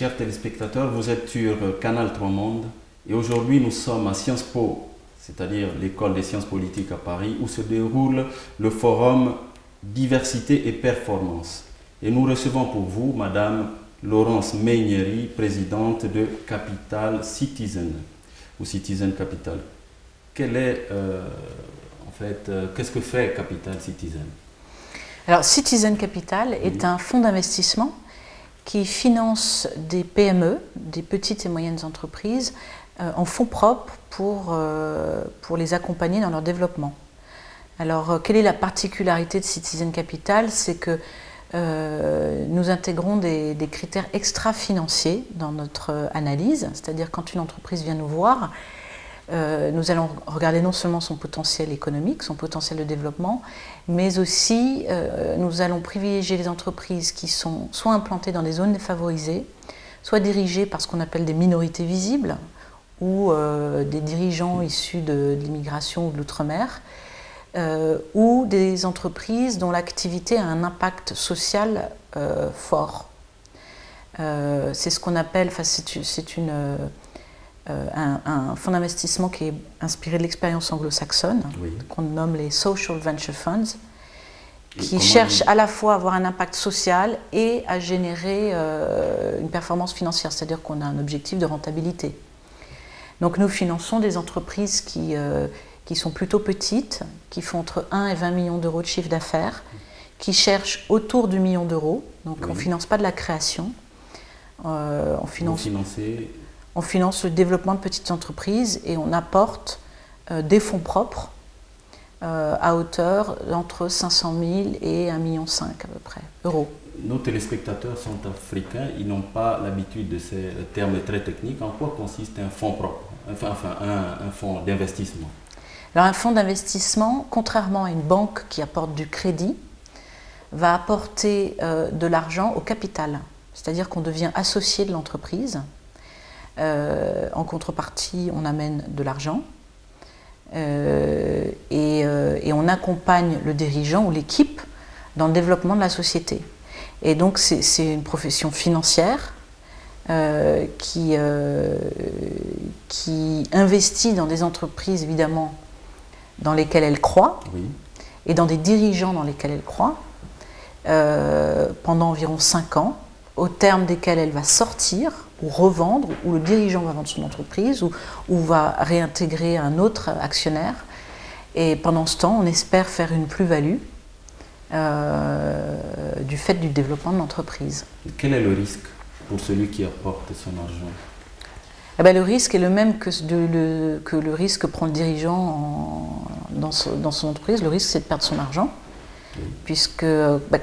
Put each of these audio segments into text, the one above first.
Chers téléspectateurs, vous êtes sur Canal 3 Monde et aujourd'hui nous sommes à Sciences Po, c'est-à-dire l'école des sciences politiques à Paris, où se déroule le forum Diversité et Performance. Et nous recevons pour vous Madame Laurence Meignery, présidente de Capital Citizen, ou Citizen Capital. Qu'est-ce que fait Capital Citizen? Alors, Citizen Capital est un fonds d'investissement qui finance des PME, des petites et moyennes entreprises, en fonds propres pour les accompagner dans leur développement. Alors, quelle est la particularité de Citizen Capital? C'est que nous intégrons des critères extra-financiers dans notre analyse, c'est-à-dire quand une entreprise vient nous voir, nous allons regarder non seulement son potentiel économique, son potentiel de développement, mais aussi nous allons privilégier les entreprises qui sont soit implantées dans des zones défavorisées, soit dirigées par ce qu'on appelle des minorités visibles, ou des dirigeants issus de l'immigration ou de l'outre-mer, ou des entreprises dont l'activité a un impact social fort. C'est ce qu'on appelle, un fonds d'investissement qui est inspiré de l'expérience anglo-saxonne, qu'on nomme les Social Venture Funds, qui cherchent à la fois à avoir un impact social et à générer une performance financière, c'est-à-dire qu'on a un objectif de rentabilité. Donc nous finançons des entreprises qui sont plutôt petites, qui font entre 1 et 20 millions d'euros de chiffre d'affaires, qui cherchent autour du million d'euros, donc on ne finance pas de la création, on finance le développement de petites entreprises et on apporte des fonds propres à hauteur d'entre 500 000 et 1,5 million à peu près euros. Nos téléspectateurs sont africains, ils n'ont pas l'habitude de ces termes très techniques. En quoi consiste un fonds propre, un fonds d'investissement? Alors un fonds d'investissement, contrairement à une banque qui apporte du crédit, va apporter de l'argent au capital. C'est-à-dire qu'on devient associé de l'entreprise. En contrepartie, on amène de l'argent et on accompagne le dirigeant ou l'équipe dans le développement de la société. Et donc c'est une profession financière qui investit dans des entreprises évidemment dans lesquelles elle croit et dans des dirigeants dans lesquels elle croit pendant environ 5 ans, au terme desquels elle va sortir ou revendre, ou le dirigeant va vendre son entreprise, ou va réintégrer un autre actionnaire. Et pendant ce temps, on espère faire une plus-value du fait du développement de l'entreprise. Quel est le risque pour celui qui apporte son argent? Le risque est le même que le risque que prend le dirigeant dans son entreprise. Le risque, c'est de perdre son argent, puisque,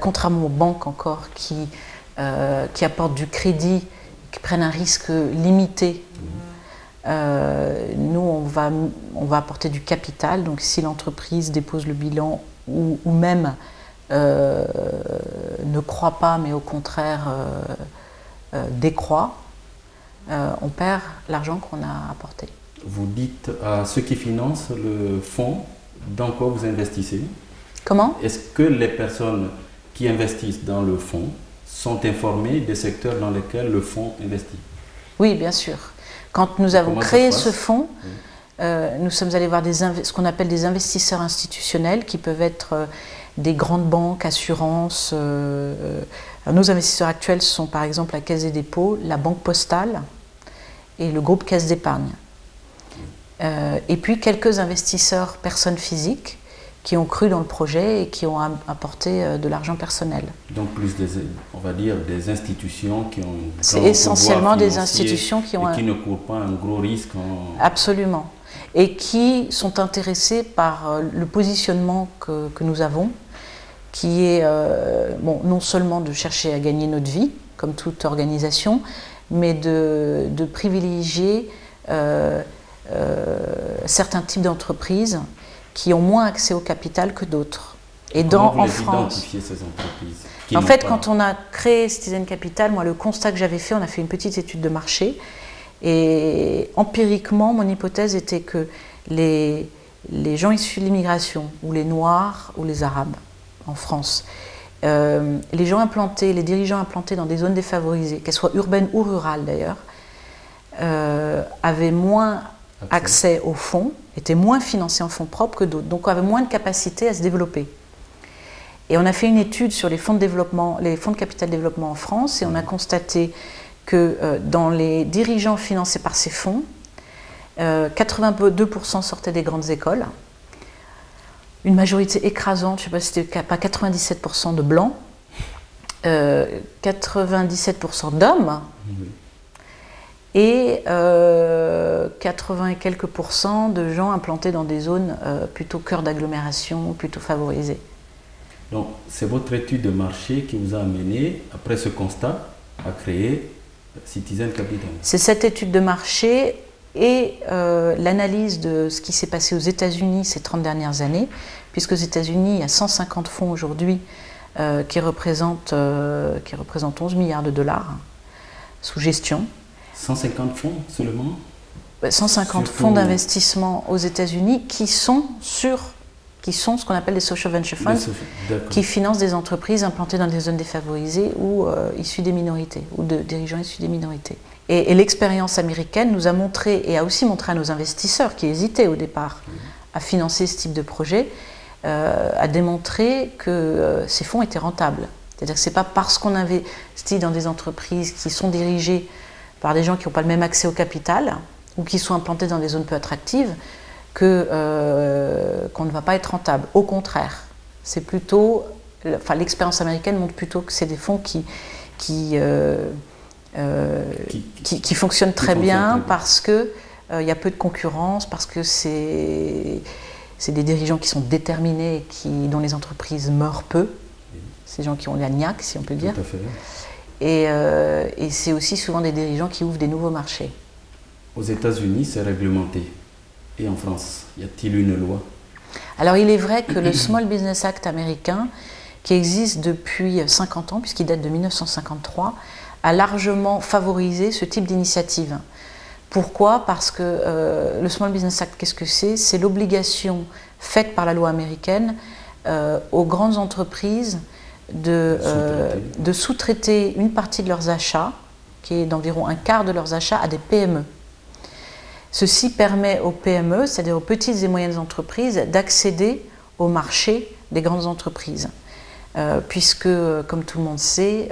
contrairement aux banques encore qui apportent du crédit, qui prennent un risque limité, nous on va apporter du capital. Donc si l'entreprise dépose le bilan ou même ne croit pas, mais au contraire décroît, on perd l'argent qu'on a apporté. Vous dites à ceux qui financent le fonds, dans quoi vous investissez? Comment? Est-ce que les personnes qui investissent dans le fonds sont informés des secteurs dans lesquels le fonds investit? Oui, bien sûr. Quand nous avons créé ce fonds, nous sommes allés voir ce qu'on appelle des investisseurs institutionnels, qui peuvent être des grandes banques, assurances. Nos investisseurs actuels sont par exemple la Caisse des dépôts, la Banque postale et le groupe Caisse d'épargne. Et puis quelques investisseurs personnes physiques qui ont cru dans le projet et qui ont apporté de l'argent personnel. Donc plus on va dire des institutions qui ont... C'est essentiellement des institutions qui ont... qui ne courent pas un gros risque. Absolument. Et qui sont intéressés par le positionnement que nous avons, qui est non seulement de chercher à gagner notre vie, comme toute organisation, mais de privilégier certains types d'entreprises qui ont moins accès au capital que d'autres. Et en France, identifier ces entreprises en fait, quand on a créé Citizen Capital, moi, le constat que j'avais fait, on a fait une petite étude de marché, et empiriquement, mon hypothèse était que les gens issus de l'immigration, ou les Noirs, ou les Arabes en France, les gens implantés, les dirigeants implantés dans des zones défavorisées, qu'elles soient urbaines ou rurales d'ailleurs, avaient moins accès aux fonds, étaient moins financés en fonds propres que d'autres, donc avaient moins de capacité à se développer. Et on a fait une étude sur les fonds de développement, les fonds de capital développement en France, et on a constaté que dans les dirigeants financés par ces fonds, 82% sortaient des grandes écoles, une majorité écrasante, je ne sais pas si c'était pas 97% de blancs, 97% d'hommes, et 80 et quelques pourcents de gens implantés dans des zones plutôt cœur d'agglomération, plutôt favorisées. Donc, c'est votre étude de marché qui vous a amené, après ce constat, à créer Citizen Capital. C'est cette étude de marché et l'analyse de ce qui s'est passé aux États-Unis ces 30 dernières années, puisqu'aux États-Unis, il y a 150 fonds aujourd'hui qui représentent 11 milliards de dollars sous gestion. 150 fonds seulement? 150 fonds d'investissement aux États-Unis qui sont ce qu'on appelle des social venture funds, qui financent des entreprises implantées dans des zones défavorisées ou issues des minorités, ou de dirigeants issus des minorités. Et l'expérience américaine nous a montré, et a aussi montré à nos investisseurs qui hésitaient au départ à financer ce type de projet, a démontré que ces fonds étaient rentables. C'est-à-dire que ce n'est pas parce qu'on investit dans des entreprises qui sont dirigées par des gens qui n'ont pas le même accès au capital ou qui sont implantés dans des zones peu attractives qu'on ne va pas être rentable. Au contraire, c'est plutôt, l'expérience américaine montre plutôt que c'est des fonds qui fonctionnent très bien parce qu'il y a peu de concurrence, parce que c'est des dirigeants qui sont déterminés et dont les entreprises meurent peu. C'est des gens qui ont la niaque, si on peut dire. Tout à fait. Et c'est aussi souvent des dirigeants qui ouvrent des nouveaux marchés. Aux États-Unis, c'est réglementé. Et en France, y a-t-il une loi? Alors il est vrai que le Small Business Act américain, qui existe depuis 50 ans, puisqu'il date de 1953, a largement favorisé ce type d'initiative. Pourquoi? Parce que le Small Business Act, qu'est-ce que c'est? C'est l'obligation faite par la loi américaine aux grandes entreprises de sous-traiter une partie de leurs achats, qui est d'environ un quart de leurs achats, à des PME. Ceci permet aux PME, c'est-à-dire aux petites et moyennes entreprises, d'accéder au marché des grandes entreprises. Puisque, comme tout le monde sait,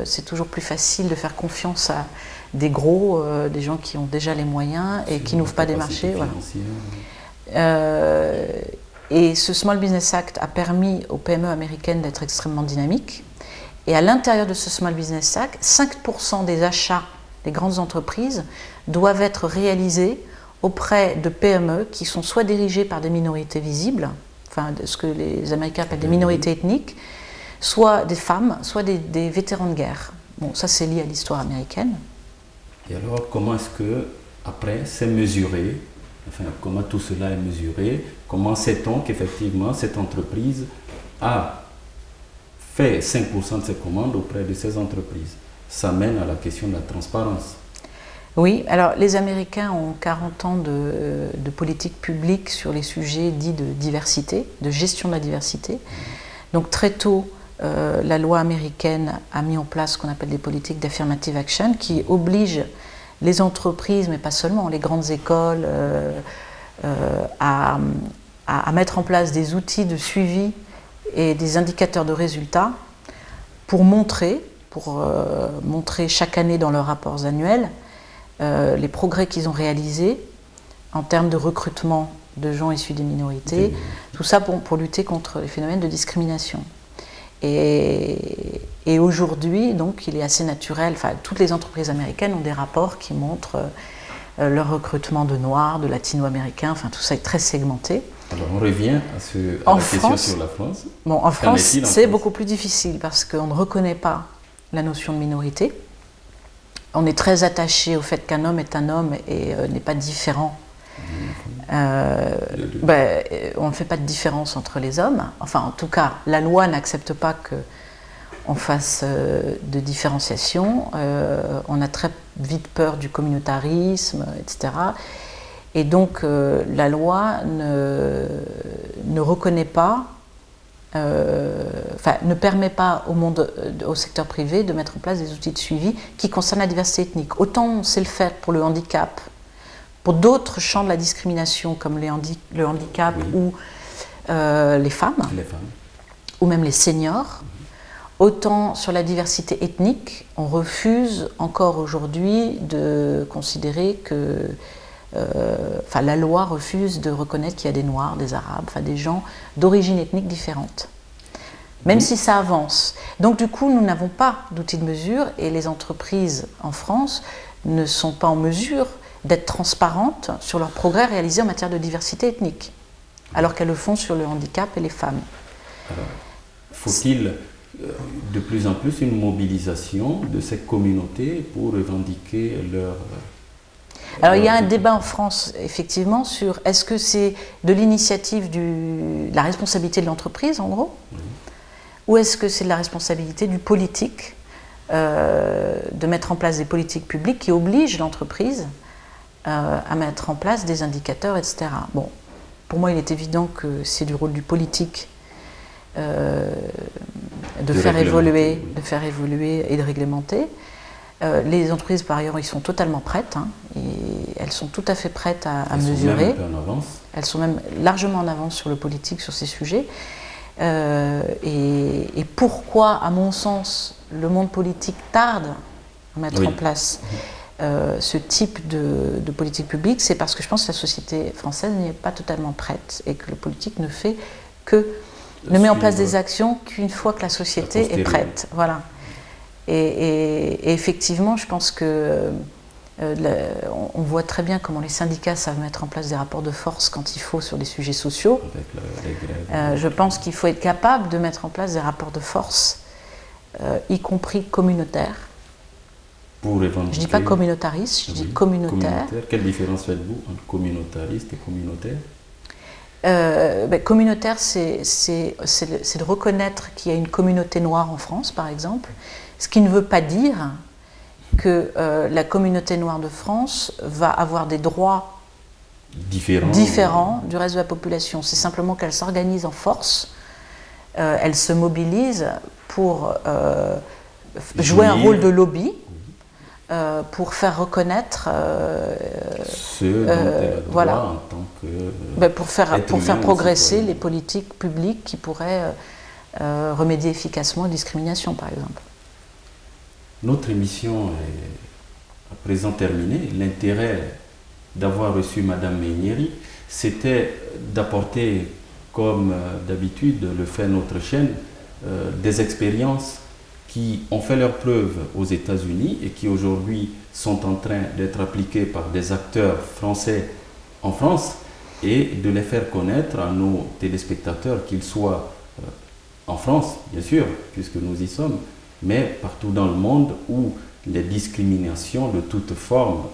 c'est toujours plus facile de faire confiance à des gros, des gens qui ont déjà les moyens et qui n'ouvrent pas des marchés. Voilà. Et ce Small Business Act a permis aux PME américaines d'être extrêmement dynamiques. Et à l'intérieur de ce Small Business Act, 5% des achats des grandes entreprises doivent être réalisés auprès de PME qui sont soit dirigées par des minorités visibles, enfin ce que les Américains appellent des minorités ethniques, soit des femmes, soit des vétérans de guerre. Bon, ça c'est lié à l'histoire américaine. Et alors, comment est-ce que, après, c'est mesuré? Enfin, comment tout cela est mesuré? Comment sait-on qu'effectivement cette entreprise a fait 5% de ses commandes auprès de ces entreprises? Ça mène à la question de la transparence. Oui, alors les Américains ont 40 ans de politique publique sur les sujets dits de diversité, de gestion de la diversité. Donc très tôt, la loi américaine a mis en place ce qu'on appelle des politiques d'affirmative action qui obligent les entreprises, mais pas seulement, les grandes écoles, à mettre en place des outils de suivi et des indicateurs de résultats pour montrer chaque année dans leurs rapports annuels les progrès qu'ils ont réalisés en termes de recrutement de gens issus des minorités, tout ça pour lutter contre les phénomènes de discrimination. Et aujourd'hui, donc, il est assez naturel, enfin, toutes les entreprises américaines ont des rapports qui montrent leur recrutement de Noirs, de Latino-Américains, enfin tout ça est très segmenté. Alors on revient à la question sur la France. Bon, en France, c'est beaucoup plus difficile parce qu'on ne reconnaît pas la notion de minorité. On est très attaché au fait qu'un homme est un homme et n'est pas différent. On ne fait pas de différence entre les hommes. Enfin, en tout cas, la loi n'accepte pas qu'on fasse de différenciation. On a très vite peur du communautarisme, etc. Et donc, la loi ne reconnaît pas ne permet pas au secteur privé de mettre en place des outils de suivi qui concernent la diversité ethnique. Autant on sait le faire pour le handicap, pour d'autres champs de la discrimination comme le handicap ou les femmes, ou même les seniors, autant sur la diversité ethnique, on refuse encore aujourd'hui de considérer que la loi refuse de reconnaître qu'il y a des Noirs, des Arabes, des gens d'origine ethnique différente. Même si ça avance. Donc du coup, nous n'avons pas d'outils de mesure et les entreprises en France ne sont pas en mesure d'être transparentes sur leurs progrès réalisés en matière de diversité ethnique, alors qu'elles le font sur le handicap et les femmes. Faut-il de plus en plus une mobilisation de ces communautés pour revendiquer leur... Alors il y a un débat en France, effectivement, sur est-ce que c'est de l'initiative de la responsabilité de l'entreprise, en gros, ou est-ce que c'est de la responsabilité du politique de mettre en place des politiques publiques qui obligent l'entreprise à mettre en place des indicateurs, etc. Bon, pour moi, il est évident que c'est du rôle du politique de faire évoluer et de réglementer. Les entreprises, par ailleurs, ils sont totalement prêtes, et elles sont tout à fait prêtes à mesurer. Elles sont même largement en avance sur le politique, sur ces sujets. Et pourquoi, à mon sens, le monde politique tarde à mettre en place ce type de politique publique, c'est parce que je pense que la société française n'est pas totalement prête et que le politique ne met en place des actions qu'une fois que la société est prête. Voilà. Et effectivement, je pense que on voit très bien comment les syndicats savent mettre en place des rapports de force quand il faut sur des sujets sociaux. Je pense qu'il faut être capable de mettre en place des rapports de force, y compris communautaires. Je ne dis pas communautariste, je dis communautaire. Quelle différence faites-vous entre communautariste et communautaire? Communautaire, c'est de reconnaître qu'il y a une communauté noire en France, par exemple, ce qui ne veut pas dire que la communauté noire de France va avoir des droits différents du reste de la population. C'est simplement qu'elle s'organise en force, elle se mobilise pour jouer un rôle de lobby, pour faire reconnaître voilà, en tant que pour faire progresser les politiques publiques qui pourraient remédier efficacement aux discriminations, par exemple. Notre émission est à présent terminée. L'intérêt d'avoir reçu Madame Ménieri, c'était d'apporter, comme d'habitude le fait notre chaîne, des expériences qui ont fait leurs preuves aux États-Unis et qui aujourd'hui sont en train d'être appliquées par des acteurs français en France, et de les faire connaître à nos téléspectateurs, qu'ils soient en France, bien sûr, puisque nous y sommes, mais partout dans le monde où les discriminations de toute forme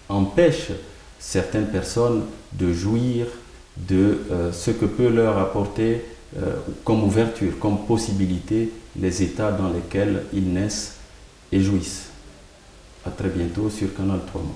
empêchent certaines personnes de jouir de ce que peut leur apporter comme ouverture, comme possibilité, les États dans lesquels ils naissent et jouissent. À très bientôt sur Canal 3 Monde.